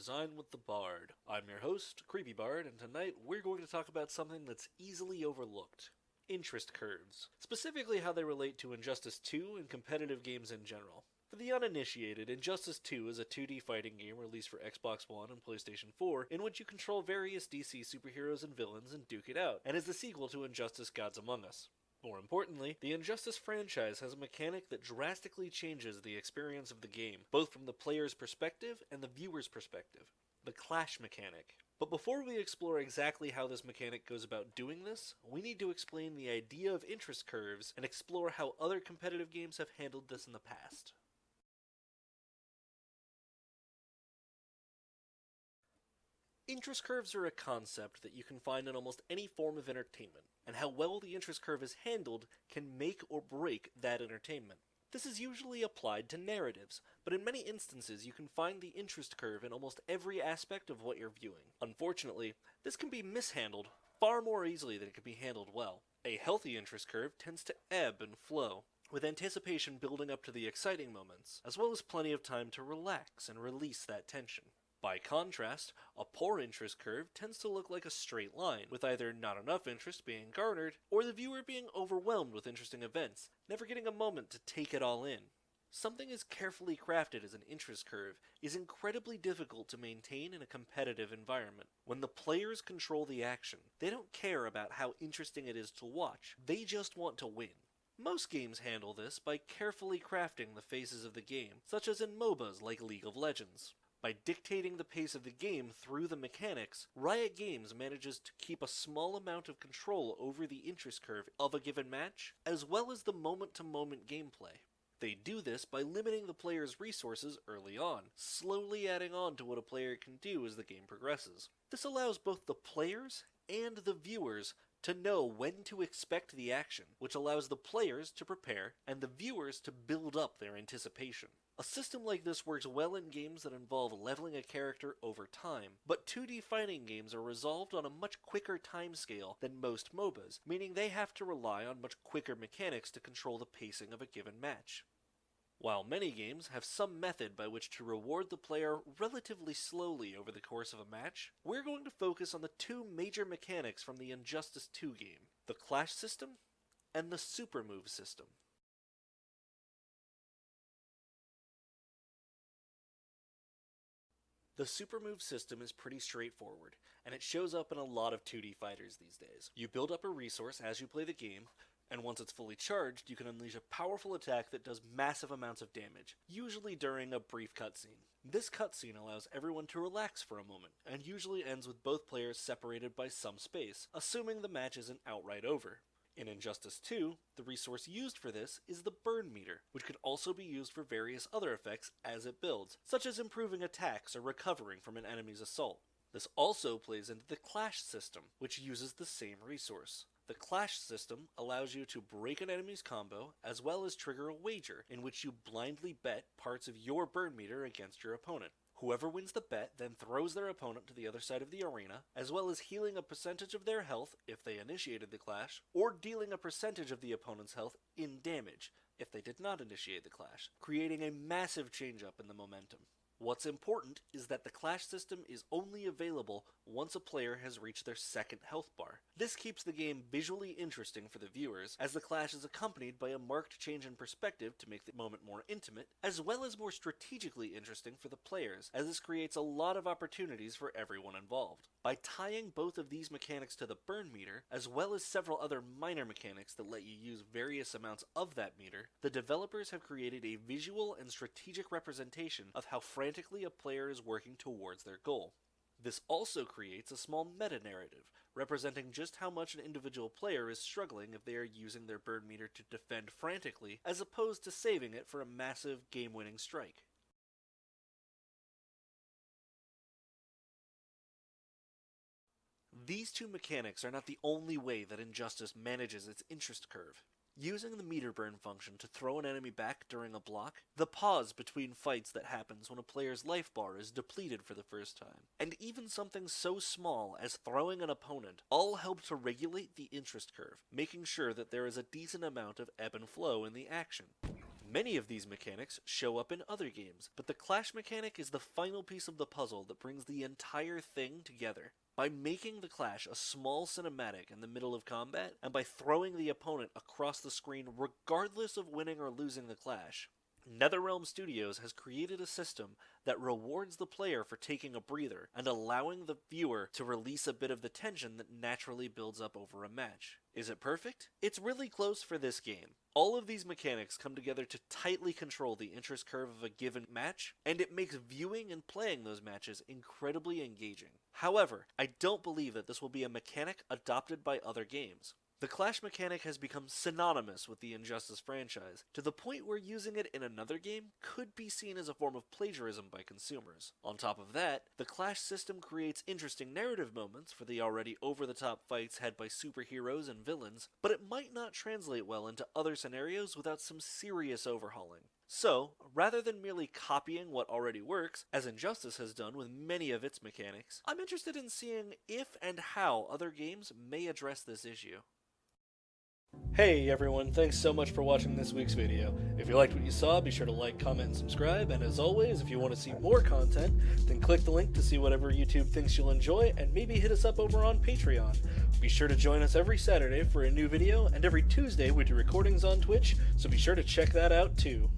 Design with the Bard. I'm your host, Creepy Bard, and tonight we're going to talk about something that's easily overlooked. Interest curves. Specifically how they relate to Injustice 2 and competitive games in general. For the uninitiated, Injustice 2 is a 2D fighting game released for Xbox One and PlayStation 4 in which you control various DC superheroes and villains and duke it out, and is the sequel to Injustice Gods Among Us. More importantly, the Injustice franchise has a mechanic that drastically changes the experience of the game, both from the player's perspective and the viewer's perspective. The Clash mechanic. But before we explore exactly how this mechanic goes about doing this, we need to explain the idea of interest curves and explore how other competitive games have handled this in the past. Interest curves are a concept that you can find in almost any form of entertainment, and how well the interest curve is handled can make or break that entertainment. This is usually applied to narratives, but in many instances you can find the interest curve in almost every aspect of what you're viewing. Unfortunately, this can be mishandled far more easily than it can be handled well. A healthy interest curve tends to ebb and flow, with anticipation building up to the exciting moments, as well as plenty of time to relax and release that tension. By contrast, a poor interest curve tends to look like a straight line, with either not enough interest being garnered, or the viewer being overwhelmed with interesting events, never getting a moment to take it all in. Something as carefully crafted as an interest curve is incredibly difficult to maintain in a competitive environment. When the players control the action, they don't care about how interesting it is to watch, they just want to win. Most games handle this by carefully crafting the phases of the game, such as in MOBAs like League of Legends. By dictating the pace of the game through the mechanics, Riot Games manages to keep a small amount of control over the interest curve of a given match, as well as the moment-to-moment gameplay. They do this by limiting the player's resources early on, slowly adding on to what a player can do as the game progresses. This allows both the players and the viewers to know when to expect the action, which allows the players to prepare and the viewers to build up their anticipation. A system like this works well in games that involve leveling a character over time, but 2D fighting games are resolved on a much quicker timescale than most MOBAs, meaning they have to rely on much quicker mechanics to control the pacing of a given match. While many games have some method by which to reward the player relatively slowly over the course of a match, we're going to focus on the two major mechanics from the Injustice 2 game, the Clash system and the Super Move system. The Super Move system is pretty straightforward, and it shows up in a lot of 2D fighters these days. You build up a resource as you play the game, and once it's fully charged, you can unleash a powerful attack that does massive amounts of damage, usually during a brief cutscene. This cutscene allows everyone to relax for a moment, and usually ends with both players separated by some space, assuming the match isn't outright over. In Injustice 2, the resource used for this is the burn meter, which can also be used for various other effects as it builds, such as improving attacks or recovering from an enemy's assault. This also plays into the Clash system, which uses the same resource. The Clash system allows you to break an enemy's combo, as well as trigger a wager, in which you blindly bet parts of your burn meter against your opponent. Whoever wins the bet then throws their opponent to the other side of the arena, as well as healing a percentage of their health if they initiated the clash, or dealing a percentage of the opponent's health in damage if they did not initiate the clash, creating a massive change-up in the momentum. What's important is that the Clash system is only available once a player has reached their second health bar. This keeps the game visually interesting for the viewers, as the clash is accompanied by a marked change in perspective to make the moment more intimate, as well as more strategically interesting for the players, as this creates a lot of opportunities for everyone involved. By tying both of these mechanics to the burn meter, as well as several other minor mechanics that let you use various amounts of that meter, the developers have created a visual and strategic representation of how frantically a player is working towards their goal. This also creates a small meta-narrative, representing just how much an individual player is struggling if they are using their burn meter to defend frantically, as opposed to saving it for a massive game-winning strike. These two mechanics are not the only way that Injustice manages its interest curve. Using the meter burn function to throw an enemy back during a block, the pause between fights that happens when a player's life bar is depleted for the first time, and even something so small as throwing an opponent all help to regulate the interest curve, making sure that there is a decent amount of ebb and flow in the action. Many of these mechanics show up in other games, but the clash mechanic is the final piece of the puzzle that brings the entire thing together. By making the clash a small cinematic in the middle of combat, and by throwing the opponent across the screen regardless of winning or losing the clash, NetherRealm Studios has created a system that rewards the player for taking a breather and allowing the viewer to release a bit of the tension that naturally builds up over a match. Is it perfect? It's really close for this game. All of these mechanics come together to tightly control the interest curve of a given match, and it makes viewing and playing those matches incredibly engaging. However, I don't believe that this will be a mechanic adopted by other games. The clash mechanic has become synonymous with the Injustice franchise, to the point where using it in another game could be seen as a form of plagiarism by consumers. On top of that, the clash system creates interesting narrative moments for the already over-the-top fights had by superheroes and villains, but it might not translate well into other scenarios without some serious overhauling. So, rather than merely copying what already works, as Injustice has done with many of its mechanics, I'm interested in seeing if and how other games may address this issue. Hey everyone, thanks so much for watching this week's video. If you liked what you saw, be sure to like, comment, and subscribe, and as always, if you want to see more content, then click the link to see whatever YouTube thinks you'll enjoy, and maybe hit us up over on Patreon. Be sure to join us every Saturday for a new video, and every Tuesday we do recordings on Twitch, so be sure to check that out too.